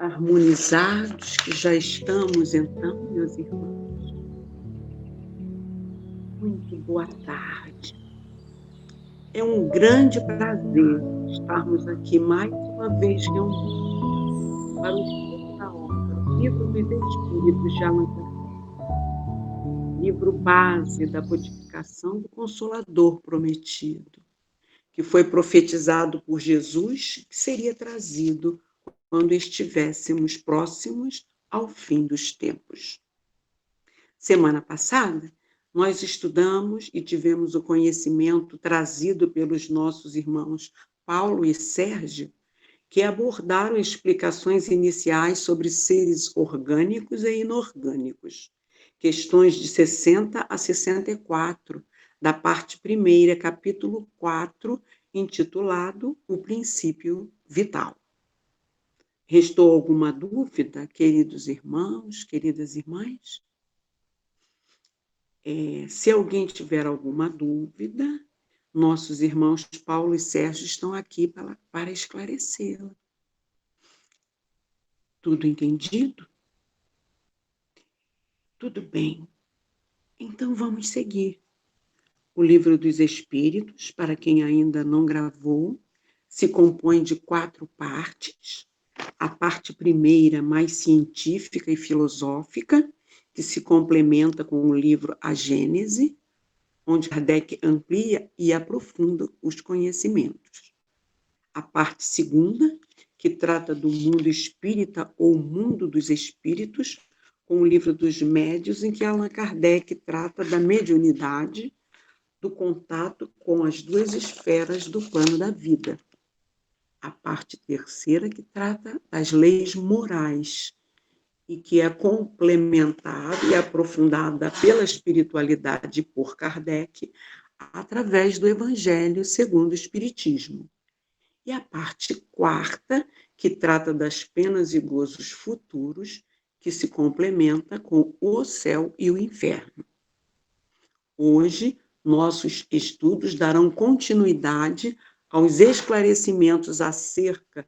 harmonizados que já estamos, então, meus irmãos. Muito boa tarde. É um grande prazer estarmos aqui mais uma vez reunidos para o estudo da obra Livro dos Espíritos de Allan Kardec, livro base da codificação do Consolador Prometido, que foi profetizado por Jesus que seria trazido quando estivéssemos próximos ao fim dos tempos. Semana passada, nós estudamos e tivemos o conhecimento trazido pelos nossos irmãos Paulo e Sérgio, que abordaram explicações iniciais sobre seres orgânicos e inorgânicos, questões de 60 a 64, da parte primeira, capítulo 4, intitulado O Princípio Vital. Restou alguma dúvida, queridos irmãos, queridas irmãs? Se alguém tiver alguma dúvida, nossos irmãos Paulo e Sérgio estão aqui para esclarecê-la. Tudo entendido? Tudo bem. Então vamos seguir. O Livro dos Espíritos, para quem ainda não gravou, se compõe de 4 partes. A parte primeira, mais científica e filosófica, que se complementa com o livro A Gênese, onde Kardec amplia e aprofunda os conhecimentos. A parte segunda, que trata do mundo espírita ou mundo dos espíritos, com o livro dos Médiuns, em que Allan Kardec trata da mediunidade, do contato com as 2 esferas do plano da vida. A parte terceira, que trata das leis morais, e que é complementada e aprofundada pela espiritualidade por Kardec, através do Evangelho segundo o Espiritismo. E a parte quarta, que trata das penas e gozos futuros, que se complementa com o céu e o inferno. Hoje, nossos estudos darão continuidade aos esclarecimentos acerca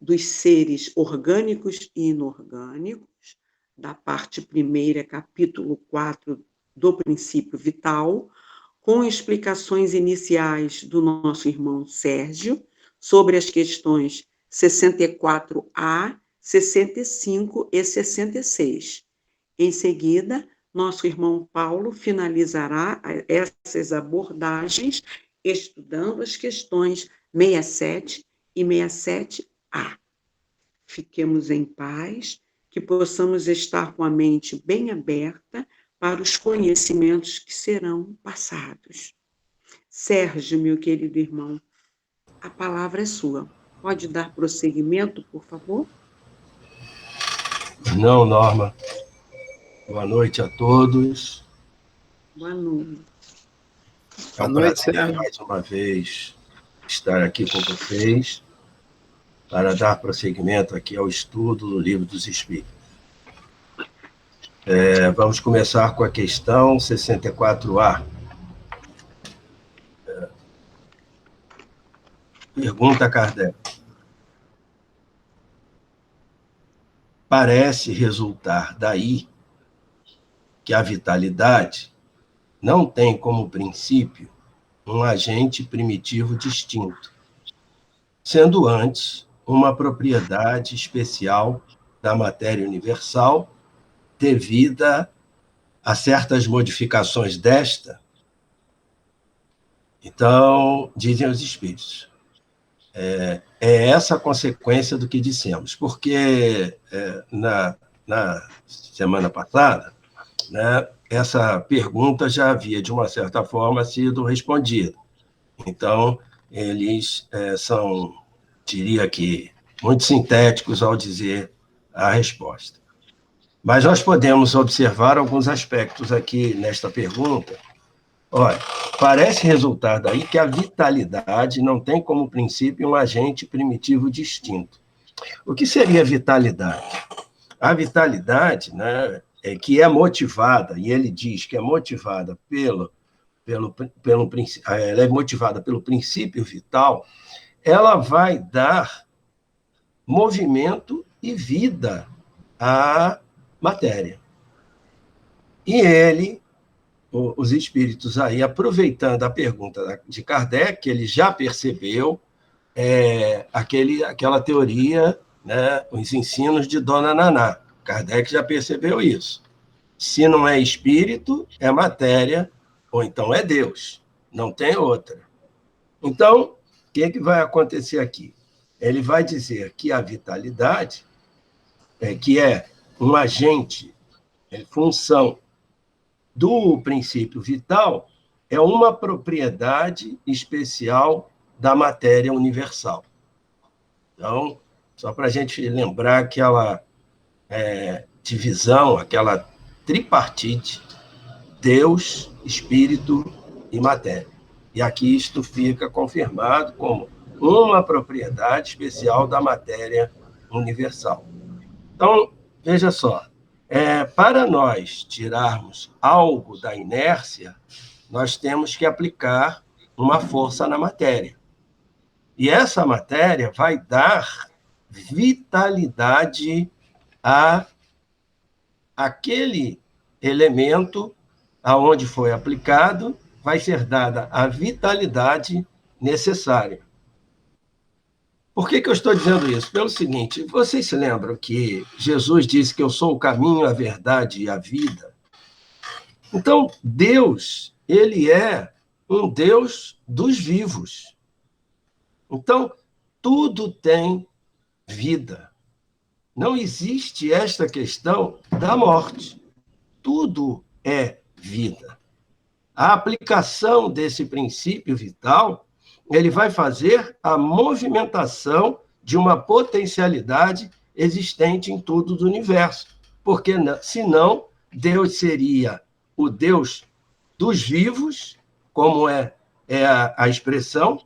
dos seres orgânicos e inorgânicos, da parte primeira, capítulo 4, do princípio vital, com explicações iniciais do nosso irmão Sérgio, sobre as questões 64A, 65 e 66. Em seguida, nosso irmão Paulo finalizará essas abordagens estudando as questões 67 e 67A. Fiquemos em paz, que possamos estar com a mente bem aberta para os conhecimentos que serão passados. Sérgio, meu querido irmão, a palavra é sua. Pode dar prosseguimento, por favor? Não, Norma. Boa noite a todos. Boa noite. É um prazer, mais uma vez, estar aqui com vocês para dar prosseguimento aqui ao estudo do Livro dos Espíritos. Vamos começar com a questão 64A. Pergunta a Kardec. Parece resultar daí que a vitalidade não tem como princípio um agente primitivo distinto, sendo antes uma propriedade especial da matéria universal devida a certas modificações desta. Então, dizem os espíritos, é essa a consequência do que dissemos, porque na semana passada, né, essa pergunta já havia, de uma certa forma, sido respondida. Então, eles são, diria que, muito sintéticos ao dizer a resposta. Mas nós podemos observar alguns aspectos aqui nesta pergunta. Olha, parece resultar daí que a vitalidade não tem como princípio um agente primitivo distinto. O que seria vitalidade? A vitalidade, né, que é motivada, e ele diz que é motivada ela é motivada pelo princípio vital, ela vai dar movimento e vida à matéria. E ele, os espíritos aí, aproveitando a pergunta de Kardec, ele já percebeu aquela teoria, né, os ensinos de Dona Naná. Kardec já percebeu isso. Se não é espírito, é matéria, ou então é Deus. Não tem outra. Então, o que vai acontecer aqui? Ele vai dizer que a vitalidade, que é um agente, função do princípio vital, é uma propriedade especial da matéria universal. Então, só para a gente lembrar aquela divisão, aquela tripartite, Deus, Espírito e matéria. E aqui isto fica confirmado como uma propriedade especial da matéria universal. Então, veja só, para nós tirarmos algo da inércia, nós temos que aplicar uma força na matéria. E essa matéria vai dar vitalidade a aquele elemento aonde foi aplicado, vai ser dada a vitalidade necessária. Por que eu estou dizendo isso? Pelo seguinte, vocês se lembram que Jesus disse que eu sou o caminho, a verdade e a vida? Então, Deus, ele é um Deus dos vivos. Então, tudo tem vida. Não existe esta questão da morte. Tudo é vida. A aplicação desse princípio vital, ele vai fazer a movimentação de uma potencialidade existente em tudo do universo. Porque, senão, Deus seria o Deus dos vivos, como é a expressão,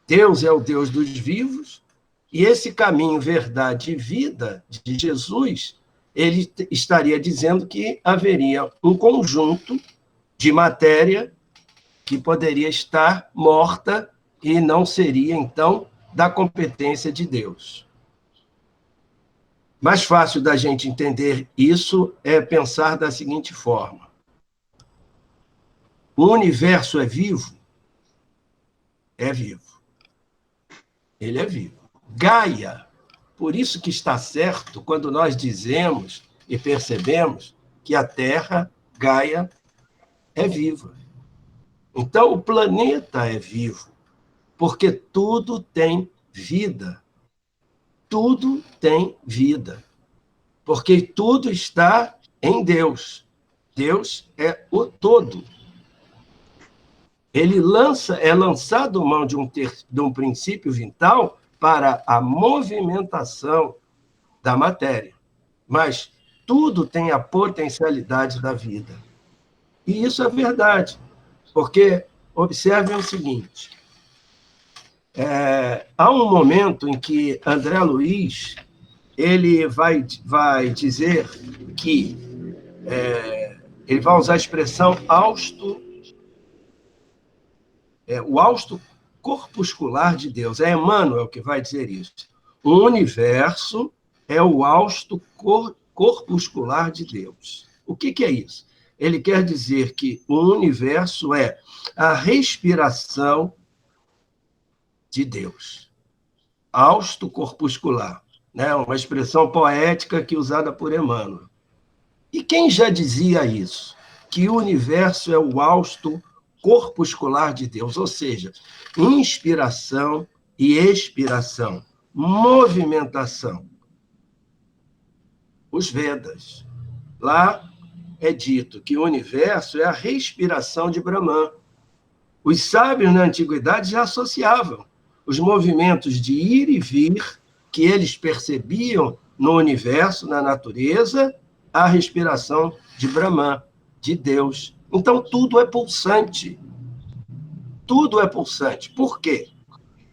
Deus é o Deus dos vivos, e esse caminho, verdade e vida de Jesus, ele estaria dizendo que haveria um conjunto de matéria que poderia estar morta e não seria, então, da competência de Deus. Mais fácil da gente entender isso é pensar da seguinte forma: o universo é vivo? É vivo. Ele é vivo. Gaia, por isso que está certo quando nós dizemos e percebemos que a Terra, Gaia, é viva. Então, o planeta é vivo, porque tudo tem vida. Tudo tem vida. Porque tudo está em Deus. Deus é o todo. Ele é lançado mão de um princípio vital para a movimentação da matéria. Mas tudo tem a potencialidade da vida. E isso é verdade, porque observem o seguinte, há um momento em que André Luiz ele vai dizer que ele vai usar a expressão o hausto corpuscular de Deus. É Emmanuel que vai dizer isso. O universo é o hausto corpuscular de Deus. O que é isso? Ele quer dizer que o universo é a respiração de Deus. Hausto corpuscular, né? Uma expressão poética que é usada por Emmanuel. E quem já dizia isso? Que o universo é o hausto corpuscular de Deus, ou seja, inspiração e expiração, movimentação. Os Vedas. Lá é dito que o universo é a respiração de Brahman. Os sábios na antiguidade já associavam os movimentos de ir e vir que eles percebiam no universo, na natureza, à respiração de Brahman, de Deus. Então, tudo é pulsante. Tudo é pulsante. Por quê?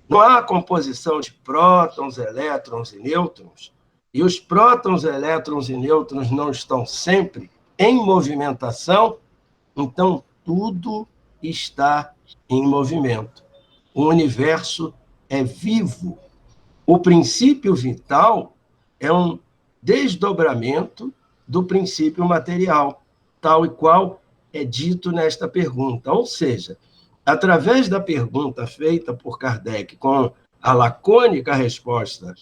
Não há composição de prótons, elétrons e nêutrons, e os prótons, elétrons e nêutrons não estão sempre em movimentação, então tudo está em movimento. O universo é vivo. O princípio vital é um desdobramento do princípio material, tal e qual é dito nesta pergunta. Ou seja, através da pergunta feita por Kardec com a lacônica resposta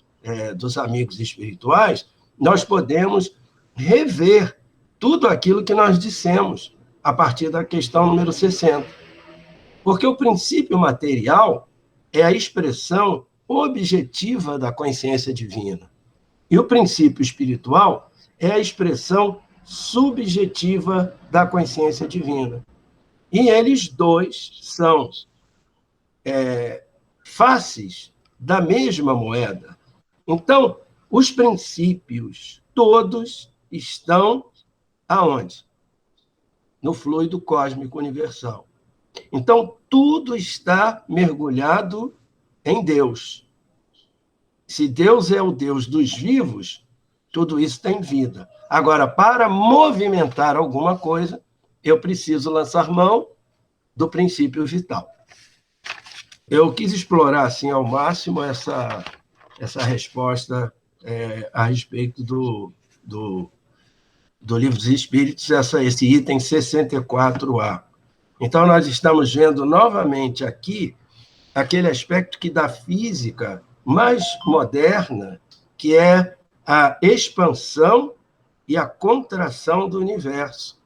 dos amigos espirituais, nós podemos rever tudo aquilo que nós dissemos a partir da questão número 60. Porque o princípio material é a expressão objetiva da consciência divina. E o princípio espiritual é a expressão subjetiva da consciência divina. E eles dois são faces da mesma moeda. Então, os princípios todos estão aonde? No fluido cósmico universal. Então, tudo está mergulhado em Deus. Se Deus é o Deus dos vivos, tudo isso tem vida. Agora, para movimentar alguma coisa, eu preciso lançar mão do princípio vital. Eu quis explorar, assim, ao máximo essa resposta a respeito do Livro dos Espíritos, esse item 64A. Então, nós estamos vendo novamente aqui aquele aspecto que da física mais moderna, que é a expansão e a contração do universo,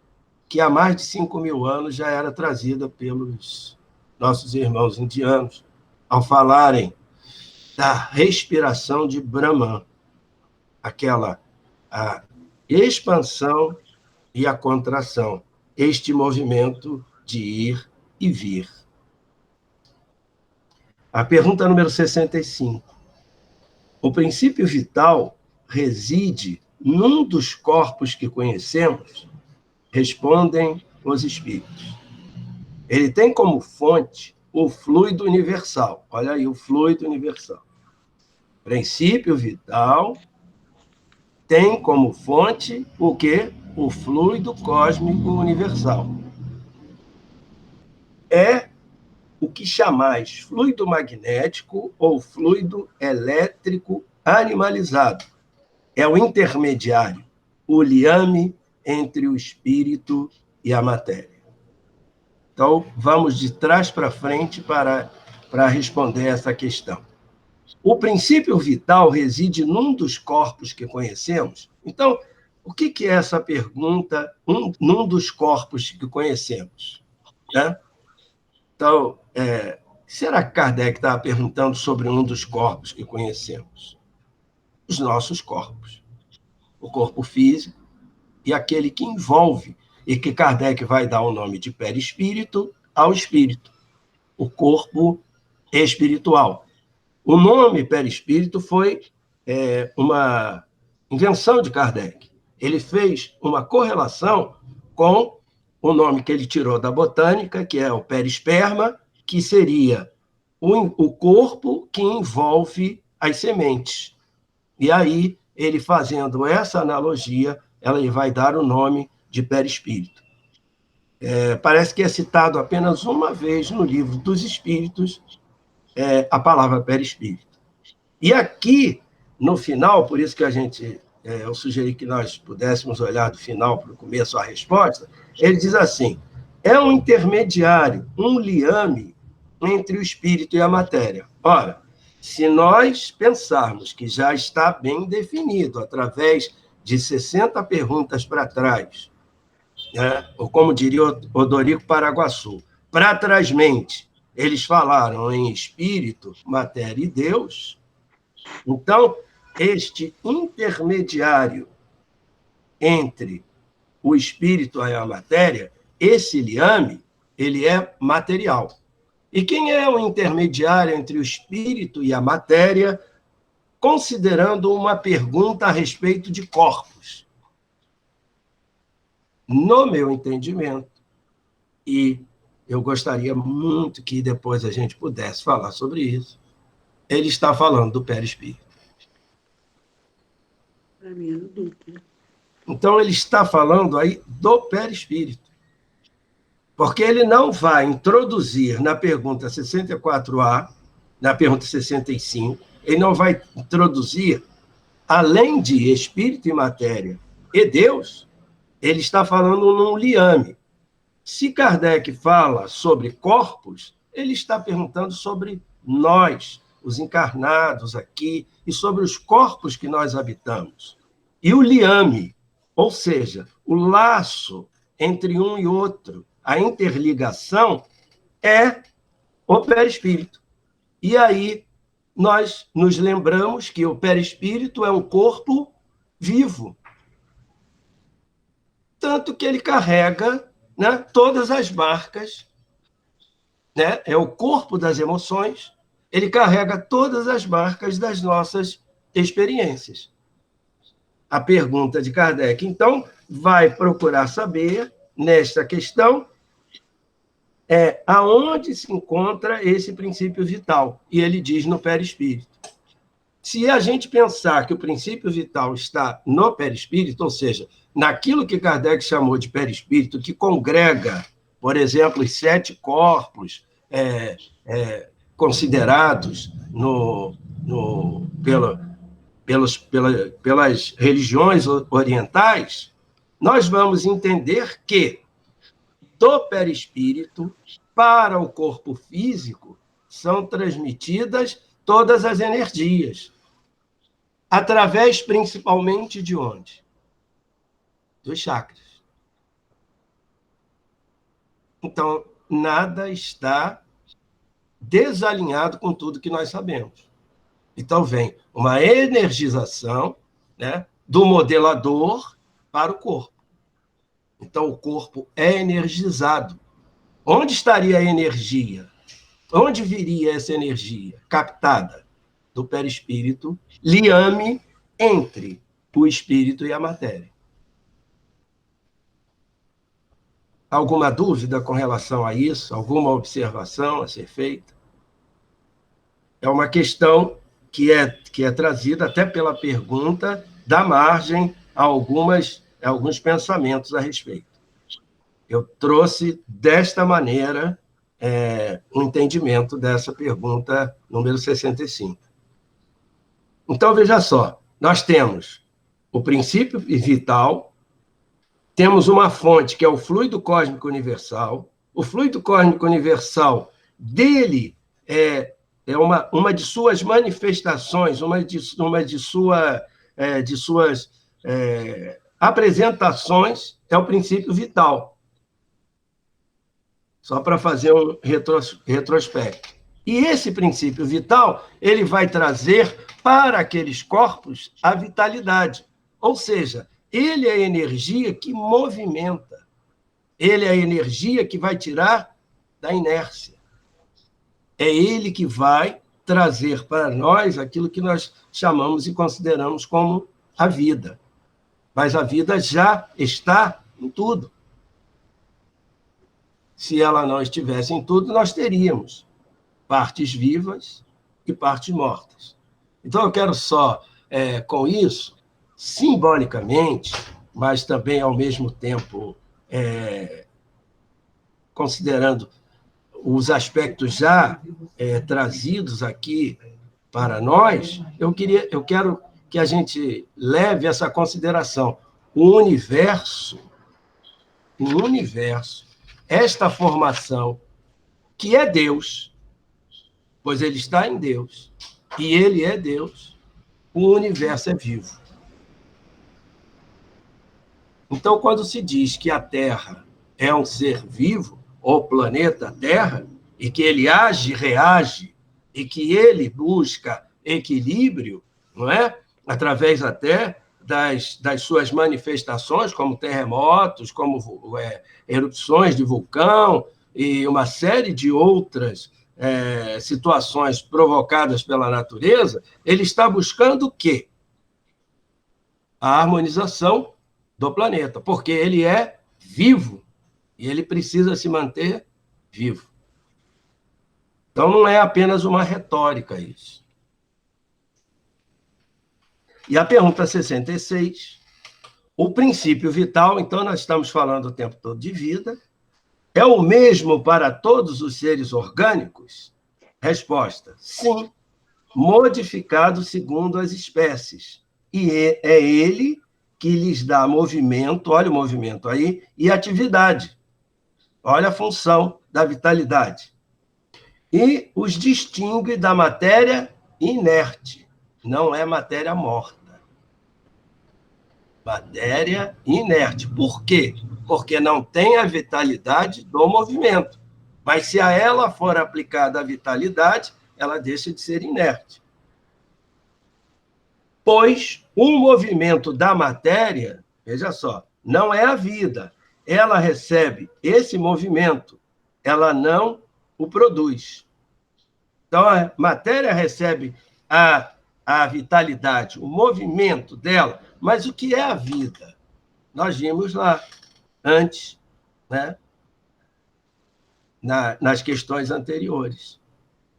que há mais de 5.000 anos já era trazida pelos nossos irmãos indianos, ao falarem da respiração de Brahman, a expansão e a contração, este movimento de ir e vir. A pergunta número 65. O princípio vital reside num dos corpos que conhecemos? Respondem os espíritos. Ele tem como fonte o fluido universal. Olha aí, o fluido universal. Princípio vital tem como fonte o quê? O fluido cósmico universal. É o que chamais fluido magnético ou fluido elétrico animalizado. É o intermediário, o liame entre o espírito e a matéria. Então, vamos de trás para frente para responder essa questão. O princípio vital reside num dos corpos que conhecemos? Então, o que é essa pergunta, num dos corpos que conhecemos? Né? Então, será que Kardec estava perguntando sobre um dos corpos que conhecemos? Os nossos corpos. O corpo físico e aquele que envolve, e que Kardec vai dar o nome de perispírito ao espírito, o corpo espiritual. O nome perispírito foi uma invenção de Kardec. Ele fez uma correlação com o nome que ele tirou da botânica, que é o perisperma, que seria o corpo que envolve as sementes. E aí, ele fazendo essa analogia, ele vai dar o nome de perispírito. Parece que é citado apenas uma vez no Livro dos Espíritos a palavra perispírito. E aqui, no final, por isso que eu sugeri que nós pudéssemos olhar do final para o começo a resposta, ele diz assim: é um intermediário, um liame entre o espírito e a matéria. Ora, se nós pensarmos que já está bem definido através de 60 perguntas para trás, né? Ou como diria Odorico Paraguaçu, para trásmente, eles falaram em espírito, matéria e Deus. Então, este intermediário entre o espírito e a matéria, esse liame, ele é material. E quem é o intermediário entre o espírito e a matéria, considerando uma pergunta a respeito de corpos? No meu entendimento, e eu gostaria muito que depois a gente pudesse falar sobre isso, ele está falando do perispírito. Para mim é dúvida. Então, ele está falando aí do perispírito. Porque ele não vai introduzir na pergunta 64A, na pergunta 65, ele não vai introduzir, além de espírito e matéria e Deus, ele está falando num liame. Se Kardec fala sobre corpos, ele está perguntando sobre nós, os encarnados aqui, e sobre os corpos que nós habitamos. E o liame, ou seja, o laço entre um e outro, a interligação, é o perispírito. E aí nós nos lembramos que o perispírito é um corpo vivo. Tanto que ele carrega, né, todas as marcas, né, é o corpo das emoções, ele carrega todas as marcas das nossas experiências. A pergunta de Kardec, então, vai procurar saber, nesta questão, aonde se encontra esse princípio vital. E ele diz no perispírito. Se a gente pensar que o princípio vital está no perispírito, ou seja, naquilo que Kardec chamou de perispírito, que congrega, por exemplo, os 7 corpos considerados pelas religiões orientais, nós vamos entender que do perispírito para o corpo físico são transmitidas todas as energias, através principalmente de onde? Dos chakras. Então, nada está desalinhado com tudo que nós sabemos. Então, vem uma energização, né, do modelador para o corpo. Então, o corpo é energizado. Onde estaria a energia? Onde viria essa energia? Captada do perispírito, liame entre o espírito e a matéria. Alguma dúvida com relação a isso? Alguma observação a ser feita? É uma questão que é trazida até pela pergunta, dá margem a alguns pensamentos a respeito. Eu trouxe desta maneira o entendimento dessa pergunta número 65. Então, veja só, nós temos o princípio vital, temos uma fonte que é o fluido cósmico universal. O fluido cósmico universal dele é uma de suas manifestações, uma de suas apresentações é o princípio vital. Só para fazer um retrospecto. E esse princípio vital, ele vai trazer para aqueles corpos a vitalidade. Ou seja, ele é a energia que movimenta. Ele é a energia que vai tirar da inércia. É ele que vai trazer para nós aquilo que nós chamamos e consideramos como a vida. Mas a vida já está em tudo. Se ela não estivesse em tudo, nós teríamos partes vivas e partes mortas. Então, eu quero só, com isso, simbolicamente, mas também, ao mesmo tempo, considerando os aspectos já trazidos aqui para nós, eu quero que a gente leve essa consideração. O universo, esta formação, que é Deus, pois ele está em Deus, e ele é Deus, o universo é vivo. Então, quando se diz que a Terra é um ser vivo, o planeta Terra, e que ele age, reage, e que ele busca equilíbrio, não é? Através até das suas manifestações, como terremotos, como erupções de vulcão, e uma série de outras situações provocadas pela natureza, ele está buscando o quê? A harmonização do planeta, porque ele é vivo e ele precisa se manter vivo. Então, não é apenas uma retórica isso. E a pergunta 66, o princípio vital, então nós estamos falando o tempo todo de vida, é o mesmo para todos os seres orgânicos? Resposta, sim. modificado segundo as espécies. E é ele que lhes dá movimento, olha o movimento aí, e atividade. Olha a função da vitalidade. E os distingue da matéria inerte. Não é matéria morta. Matéria inerte. Por quê? Porque não tem a vitalidade do movimento. Mas se a ela for aplicada a vitalidade, ela deixa de ser inerte. Pois o movimento da matéria, veja só, não é a vida. Ela recebe esse movimento, ela não o produz. Então, a matéria recebe a vitalidade, o movimento dela, mas o que é a vida? Nós vimos lá antes, né? Nas questões anteriores.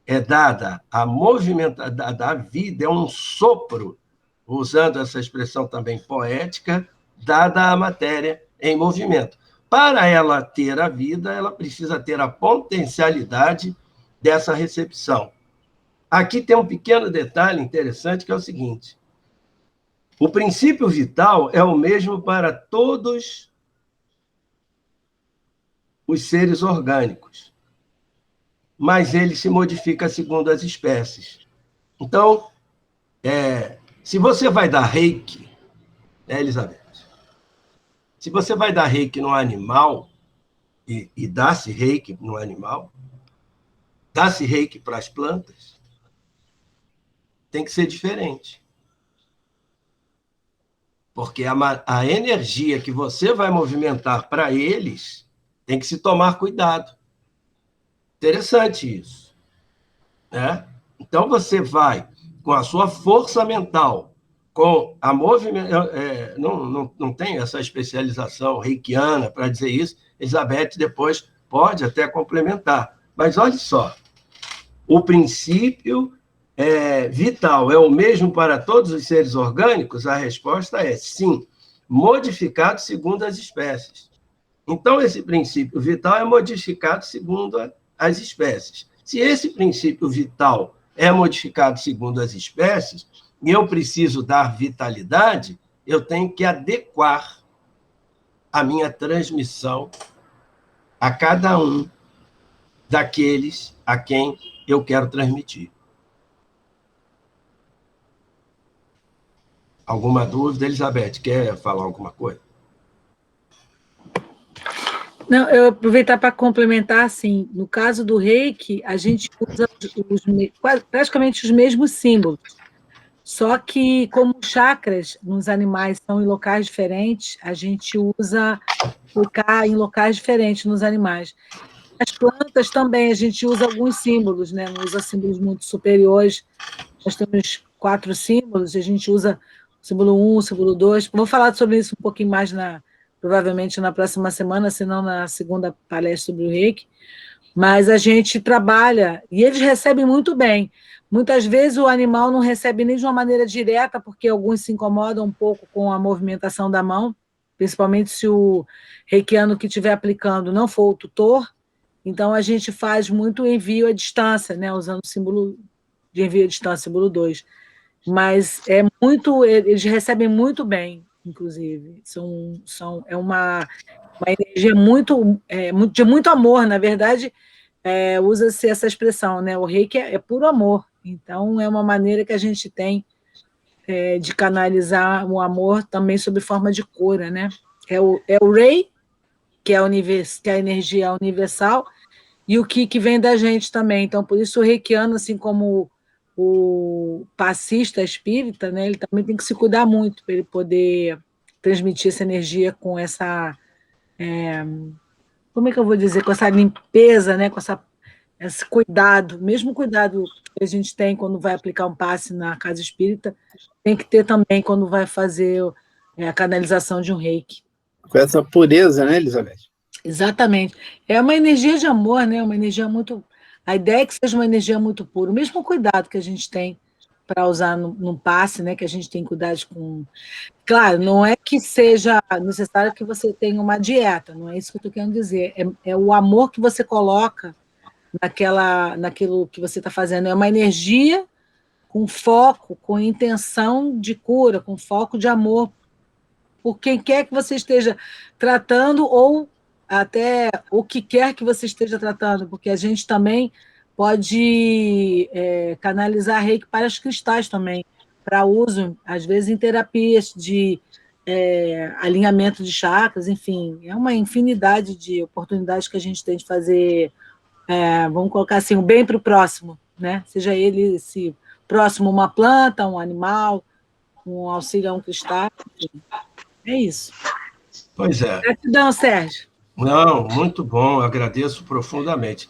É dada a movimentação da vida, é um sopro, usando essa expressão também poética, dada a matéria em movimento. Para ela ter a vida, ela precisa ter a potencialidade dessa recepção. Aqui tem um pequeno detalhe interessante, que é o seguinte: o princípio vital é o mesmo para todos os seres orgânicos, mas ele se modifica segundo as espécies. Então, se você vai dar reiki, né, Elizabeth? Se você vai dar reiki no animal, e dá-se reiki no animal, dá-se reiki para as plantas, tem que ser diferente. Porque a energia que você vai movimentar para eles tem que se tomar cuidado. Interessante isso, né? Então, você vai, com a sua força mental, com a movimentação... não tem essa especialização reikiana para dizer isso. Elizabeth depois pode até complementar. Mas olha só, o princípio vital é o mesmo para todos os seres orgânicos? A resposta é sim, modificado segundo as espécies. Então, esse princípio vital é modificado segundo as espécies. Se esse princípio vital é modificado segundo as espécies, e eu preciso dar vitalidade, eu tenho que adequar a minha transmissão a cada um daqueles a quem eu quero transmitir. Alguma dúvida? Elizabeth, quer falar alguma coisa? Não, eu aproveitar para complementar, assim, no caso do reiki, a gente usa praticamente os mesmos símbolos, só que como chakras nos animais são em locais diferentes, a gente usa aplicar em locais diferentes nos animais. As plantas também, a gente usa alguns símbolos, né? Não usa símbolos muito superiores, nós temos 4 símbolos, a gente usa o símbolo 1, o símbolo 2, vou falar sobre isso um pouquinho mais provavelmente na próxima semana, se não na segunda palestra sobre o reiki, mas a gente trabalha, e eles recebem muito bem. Muitas vezes o animal não recebe nem de uma maneira direta, porque alguns se incomodam um pouco com a movimentação da mão, principalmente se o reikiano que estiver aplicando não for o tutor, então a gente faz muito envio à distância, né, usando o símbolo de envio à distância, símbolo 2. Mas eles recebem muito bem, inclusive. É uma energia de muito amor, na verdade, usa-se essa expressão, né? O reiki é puro amor. Então, é uma maneira que a gente tem de canalizar o amor também sob forma de cura, né? É o Rei, que é a energia universal, e o Ki, que vem da gente também. Então, por isso o reikiano, assim como o passista espírita, né, ele também tem que se cuidar muito para ele poder transmitir essa energia com essa... como é que eu vou dizer? Com essa limpeza, né, com esse cuidado, mesmo cuidado que a gente tem quando vai aplicar um passe na casa espírita, tem que ter também quando vai fazer a canalização de um reiki. Com essa pureza, né, Elizabeth? Exatamente. É uma energia de amor, né? Uma energia muito... A ideia é que seja uma energia muito pura. O mesmo cuidado que a gente tem para usar num passe, né? Que a gente tem cuidado com... Claro, não é que seja necessário que você tenha uma dieta, não é isso que eu estou querendo dizer. É o amor que você coloca naquilo que você está fazendo. É uma energia com foco, com intenção de cura, com foco de amor por quem quer que você esteja tratando ou até o que quer que você esteja tratando, porque a gente também pode canalizar reiki para os cristais também, para uso, às vezes, em terapias de alinhamento de chakras, enfim, é uma infinidade de oportunidades que a gente tem de fazer, vamos colocar assim, o bem para o próximo, né? Seja ele se próximo uma planta, um animal, um auxílio a um cristal, enfim, é isso. Pois é. Gratidão, Sérgio. Não, muito bom, agradeço profundamente.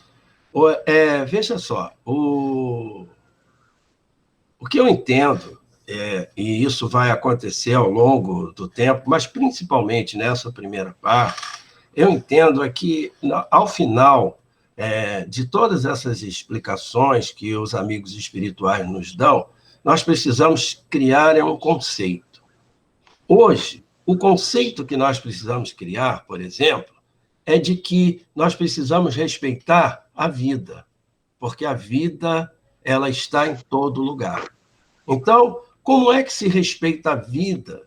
Veja só, o que eu entendo, e isso vai acontecer ao longo do tempo, mas principalmente nessa primeira parte, eu entendo é que, ao final de todas essas explicações que os amigos espirituais nos dão, nós precisamos criar um conceito. Hoje, o conceito que nós precisamos criar, por exemplo, é de que nós precisamos respeitar a vida, porque a vida ela está em todo lugar. Então, como é que se respeita a vida?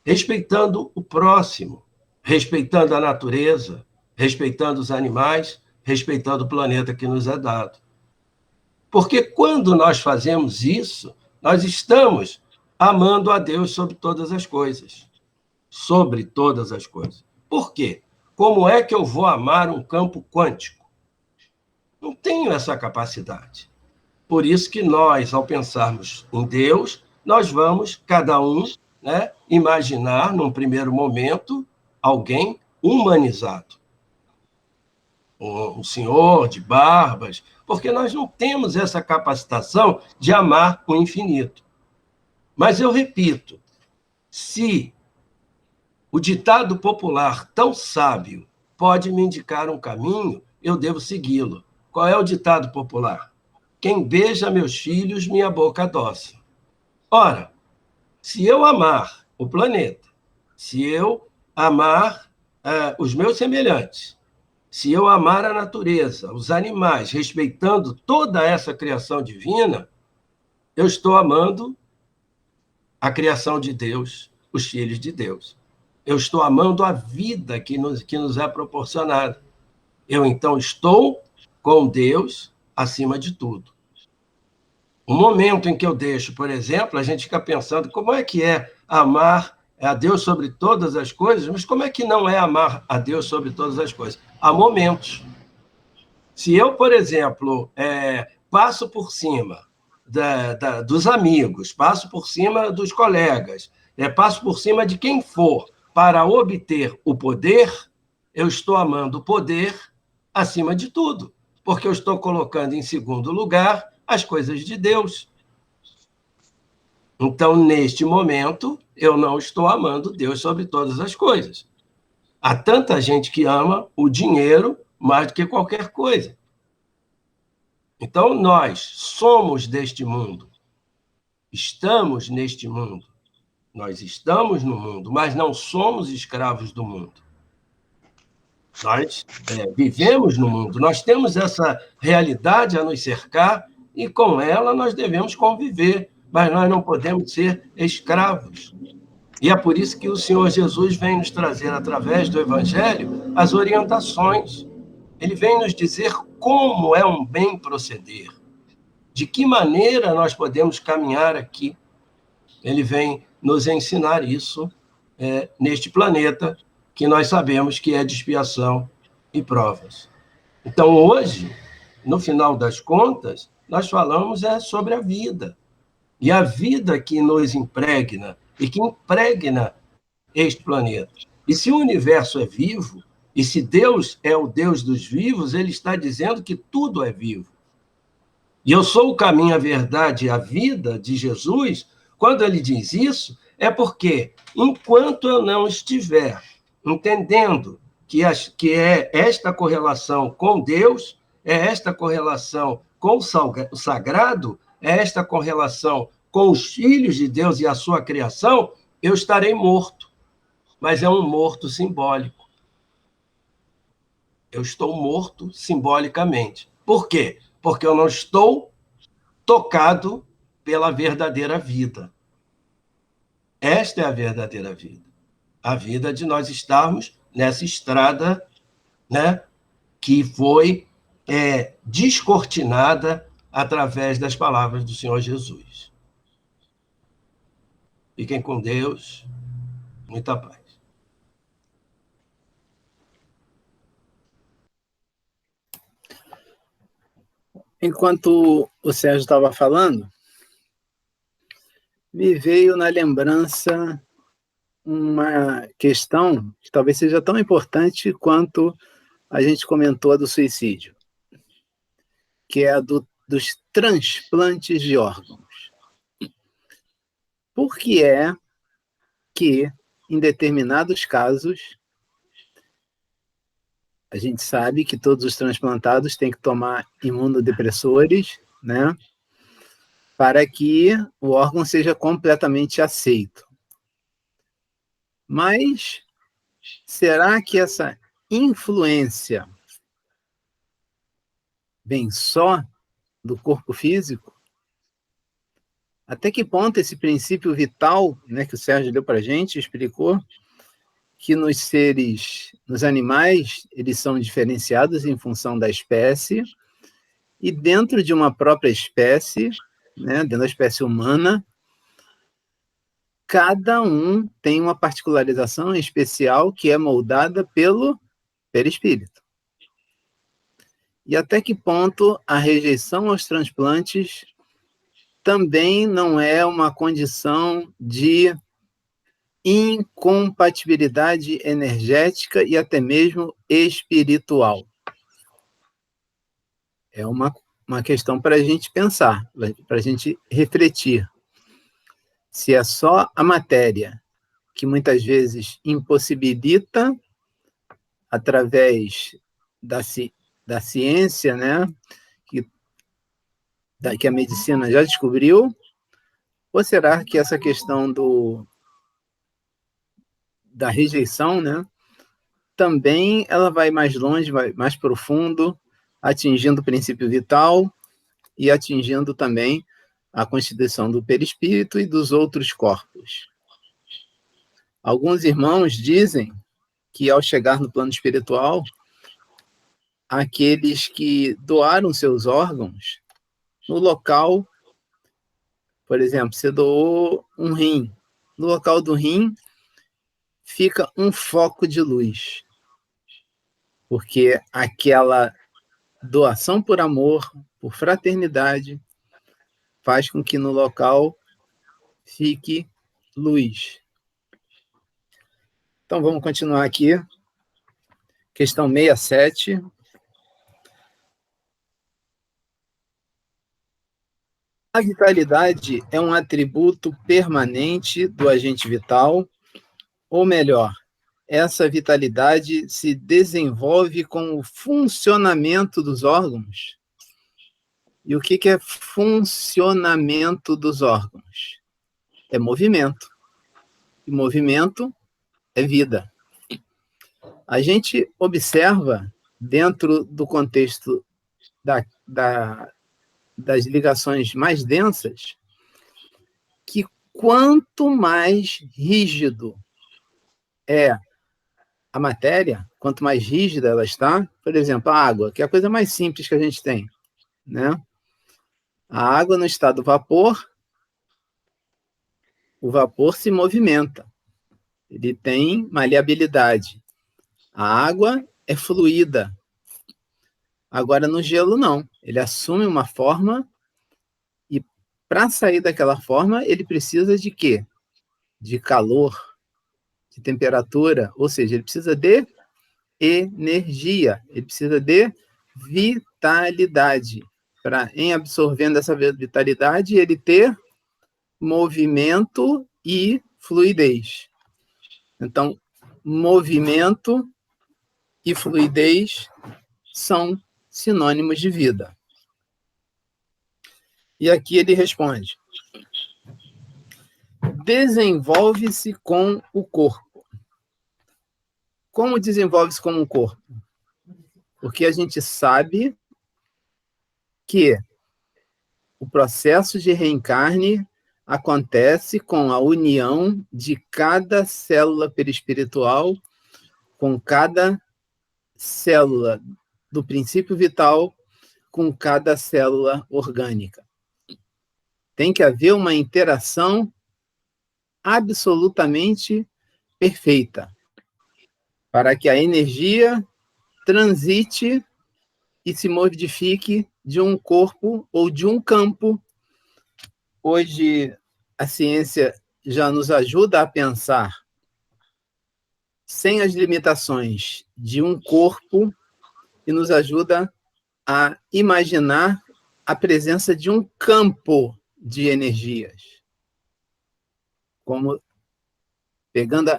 Respeitando o próximo, respeitando a natureza, respeitando os animais, respeitando o planeta que nos é dado. Porque quando nós fazemos isso, nós estamos amando a Deus sobre todas as coisas. Sobre todas as coisas. Por quê? Como é que eu vou amar um campo quântico? Não tenho essa capacidade. Por isso que nós, ao pensarmos em Deus, nós vamos, cada um, imaginar, num primeiro momento, alguém humanizado. Um senhor de barbas, porque nós não temos essa capacitação de amar o infinito. Mas eu repito, se o ditado popular tão sábio pode me indicar um caminho, eu devo segui-lo. Qual é o ditado popular? Quem beija meus filhos, minha boca adoça. Ora, se eu amar o planeta, se eu amar os meus semelhantes, se eu amar a natureza, os animais, respeitando toda essa criação divina, eu estou amando a criação de Deus, os filhos de Deus. Eu estou amando a vida que nos é proporcionada. Eu, então, estou com Deus acima de tudo. O momento em que eu deixo, por exemplo, a gente fica pensando como é que é amar a Deus sobre todas as coisas, mas como é que não é amar a Deus sobre todas as coisas? Há momentos. Se eu, por exemplo, passo por cima dos amigos, passo por cima dos colegas, passo por cima de quem for para obter o poder, eu estou amando o poder acima de tudo, porque eu estou colocando em segundo lugar as coisas de Deus. Então, neste momento, eu não estou amando Deus sobre todas as coisas. Há tanta gente que ama o dinheiro mais do que qualquer coisa. Então, nós somos deste mundo, estamos neste mundo, nós estamos no mundo, mas não somos escravos do mundo. Nós vivemos no mundo, nós temos essa realidade a nos cercar e com ela nós devemos conviver, mas nós não podemos ser escravos. E é por isso que o Senhor Jesus vem nos trazer, através do Evangelho, as orientações. Ele vem nos dizer como é um bem proceder, de que maneira nós podemos caminhar aqui. Ele vem nos ensinar isso neste planeta, que nós sabemos que é de expiação e provas. Então, hoje, no final das contas, nós falamos sobre a vida. E a vida que nos impregna e que impregna este planeta. E se o universo é vivo, e se Deus é o Deus dos vivos, ele está dizendo que tudo é vivo. E eu sou o caminho, a verdade e a vida de Jesus. Quando ele diz isso, é porque, enquanto eu não estiver entendendo que é esta correlação com Deus, é esta correlação com o sagrado, é esta correlação com os filhos de Deus e a sua criação, eu estarei morto. Mas é um morto simbólico. Eu estou morto simbolicamente. Por quê? Porque eu não estou tocado pela verdadeira vida. Esta é a verdadeira vida. A vida de nós estarmos nessa estrada, né, que foi descortinada através das palavras do Senhor Jesus. Fiquem com Deus. Muita paz. Enquanto o Sérgio estava falando, me veio na lembrança uma questão que talvez seja tão importante quanto a gente comentou a do suicídio, que é a dos transplantes de órgãos. Por que é que, em determinados casos, a gente sabe que todos os transplantados têm que tomar imunodepressores, né, para que o órgão seja completamente aceito. Mas será que essa influência vem só do corpo físico? Até que ponto esse princípio vital, né, que o Sérgio deu para a gente, explicou, que nos seres, nos animais, eles são diferenciados em função da espécie, e dentro de uma própria espécie, né, dentro da espécie humana, cada um tem uma particularização especial que é moldada pelo perispírito. E até que ponto a rejeição aos transplantes também não é uma condição de incompatibilidade energética e até mesmo espiritual? É uma questão para a gente pensar, para a gente refletir. Se é só a matéria que muitas vezes impossibilita, através da ciência, né, que a medicina já descobriu, ou será que essa questão da rejeição, né, também ela vai mais longe, vai mais profundo, atingindo o princípio vital e atingindo também a constituição do perispírito e dos outros corpos? Alguns irmãos dizem que, ao chegar no plano espiritual, aqueles que doaram seus órgãos, no local, por exemplo, você doou um rim, no local do rim fica um foco de luz, porque aquela doação por amor, por fraternidade, faz com que no local fique luz. Então, vamos continuar aqui. Questão 67. A vitalidade é um atributo permanente do agente vital, ou melhor, essa vitalidade se desenvolve com o funcionamento dos órgãos? E o que é funcionamento dos órgãos? É movimento. E movimento é vida. A gente observa, dentro do contexto das ligações mais densas, que quanto mais rígido é a matéria, quanto mais rígida ela está, por exemplo, a água, que é a coisa mais simples que a gente tem, né? A água no estado vapor, o vapor se movimenta, ele tem maleabilidade. A água é fluida. Agora, no gelo, não. Ele assume uma forma e, para sair daquela forma, ele precisa de quê? De calor, de temperatura, ou seja, ele precisa de energia, ele precisa de vitalidade, para, em absorvendo essa vitalidade, ele ter movimento e fluidez. Então, movimento e fluidez são sinônimos de vida. E aqui ele responde: desenvolve-se com o corpo. Como desenvolve-se com o corpo? Porque a gente sabe que O processo de reencarne acontece com a união de cada célula perispiritual com cada célula do princípio vital, com cada célula orgânica. Tem que haver uma interação absolutamente perfeita para que a energia transite e se modifique de um corpo ou de um campo. Hoje, a ciência já nos ajuda a pensar sem as limitações de um corpo e nos ajuda a imaginar a presença de um campo de energias. Como pegando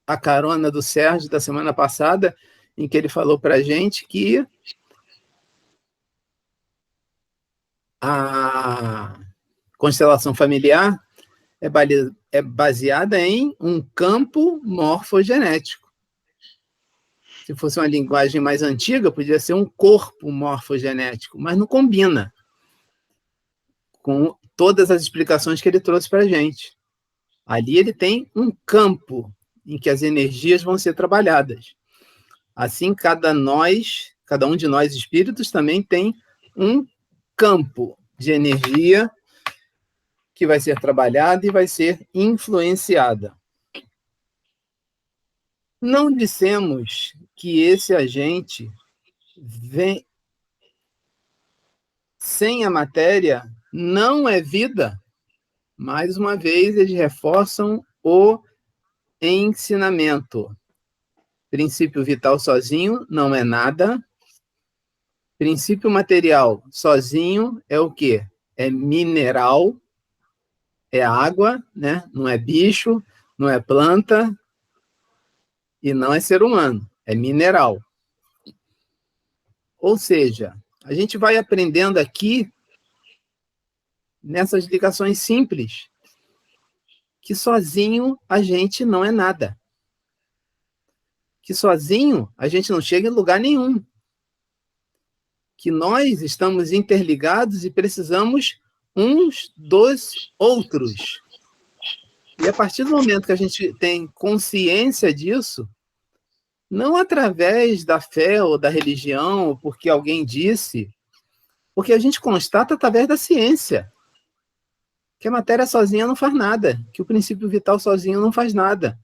a carona do Sérgio da semana passada, em que ele falou para a gente que a constelação familiar é baseada em um campo morfogenético. Se fosse uma linguagem mais antiga, podia ser um corpo morfogenético, mas não combina com todas as explicações que ele trouxe para a gente. Ali ele tem um campo em que as energias vão ser trabalhadas. Assim, cada um de nós espíritos também tem um campo de energia que vai ser trabalhada e vai ser influenciada. Não dissemos que esse agente vem sem a matéria não é vida. Mais uma vez, eles reforçam o ensinamento. Princípio vital sozinho não é nada. Princípio material sozinho é o quê? É mineral, é água, né? Não é bicho, não é planta e não é ser humano, é mineral. Ou seja, a gente vai aprendendo aqui, nessas ligações simples, que sozinho a gente não é nada. Que sozinho a gente não chega em lugar nenhum. Que nós estamos interligados e precisamos uns dos outros. E a partir do momento que a gente tem consciência disso, não através da fé ou da religião, ou porque alguém disse, porque a gente constata através da ciência, que a matéria sozinha não faz nada, que o princípio vital sozinho não faz nada.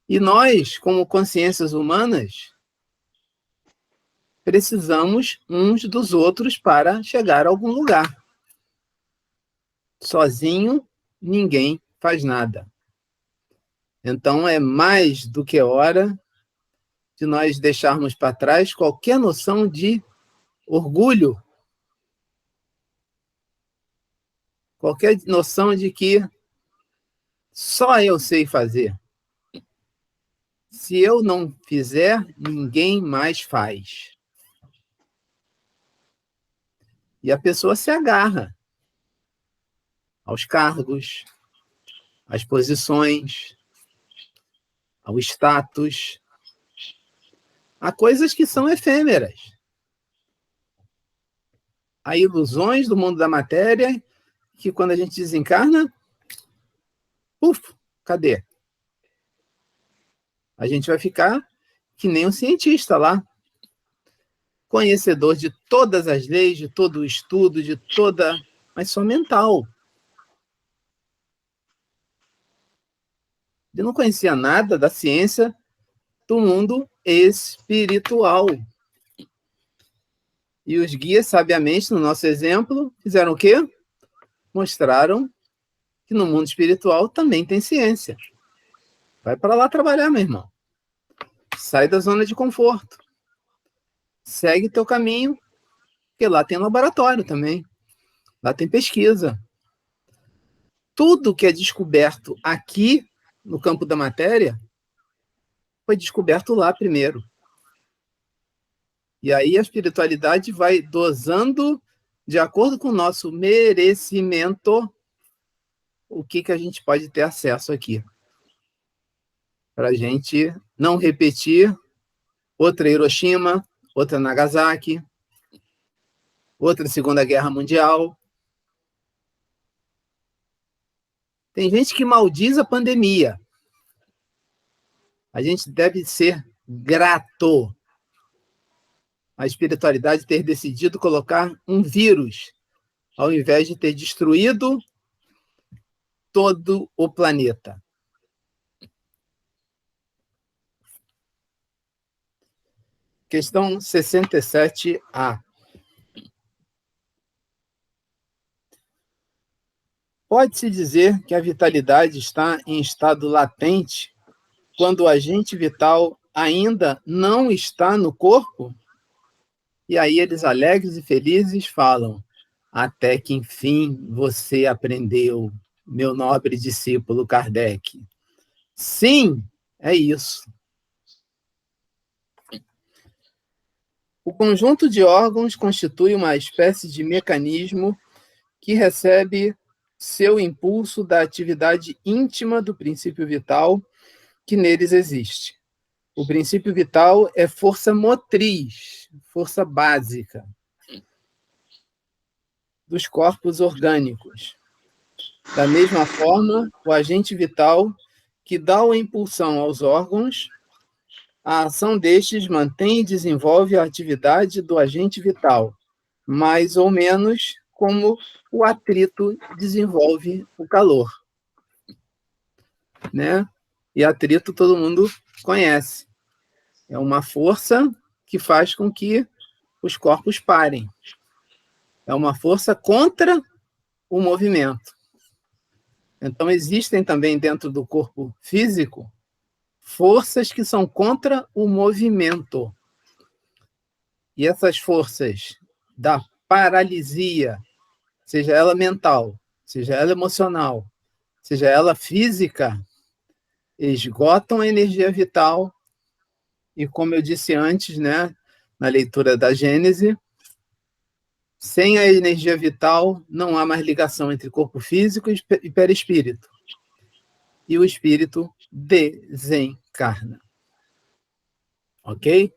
E nós, como consciências humanas, precisamos uns dos outros para chegar a algum lugar. Sozinho, ninguém faz nada. Então, é mais do que hora de nós deixarmos para trás qualquer noção de orgulho, qualquer noção de que só eu sei fazer. Se eu não fizer, ninguém mais faz. E a pessoa se agarra aos cargos, às posições, ao status, a coisas que são efêmeras. Há ilusões do mundo da matéria que quando a gente desencarna, cadê? A gente vai ficar que nem um cientista lá, conhecedor de todas as leis, de todo o estudo, mas só mental. Ele não conhecia nada da ciência do mundo espiritual. E os guias, sabiamente, no nosso exemplo, fizeram o quê? Mostraram que no mundo espiritual também tem ciência. Vai para lá trabalhar, meu irmão. Sai da zona de conforto. Segue teu caminho, porque lá tem laboratório também. Lá tem pesquisa. Tudo que é descoberto aqui, no campo da matéria, foi descoberto lá primeiro. E aí a espiritualidade vai dosando, de acordo com o nosso merecimento, o que a gente pode ter acesso aqui. Para a gente não repetir outra Hiroshima, outra Nagasaki, outra Segunda Guerra Mundial, Tem gente que maldiz a pandemia. A gente deve ser grato à espiritualidade ter decidido colocar um vírus, ao invés de ter destruído todo o planeta. Questão 67A. Pode-se dizer que a vitalidade está em estado latente quando o agente vital ainda não está no corpo? E aí eles, alegres e felizes, falam: até que enfim você aprendeu, meu nobre discípulo Kardec. Sim, é isso. O conjunto de órgãos constitui uma espécie de mecanismo que recebe seu impulso da atividade íntima do princípio vital que neles existe. O princípio vital é força motriz, força básica dos corpos orgânicos. Da mesma forma, o agente vital que dá a impulsão aos órgãos, a ação destes mantém e desenvolve a atividade do agente vital, mais ou menos como o atrito desenvolve o calor. Né? E atrito todo mundo conhece. É uma força que faz com que os corpos parem. É uma força contra o movimento. Então, existem também dentro do corpo físico forças que são contra o movimento. E essas forças da paralisia, seja ela mental, seja ela emocional, seja ela física, esgotam a energia vital. E como eu disse antes, né, na leitura da Gênese, sem a energia vital, não há mais ligação entre corpo físico e perispírito. E o espírito desencarna. Ok?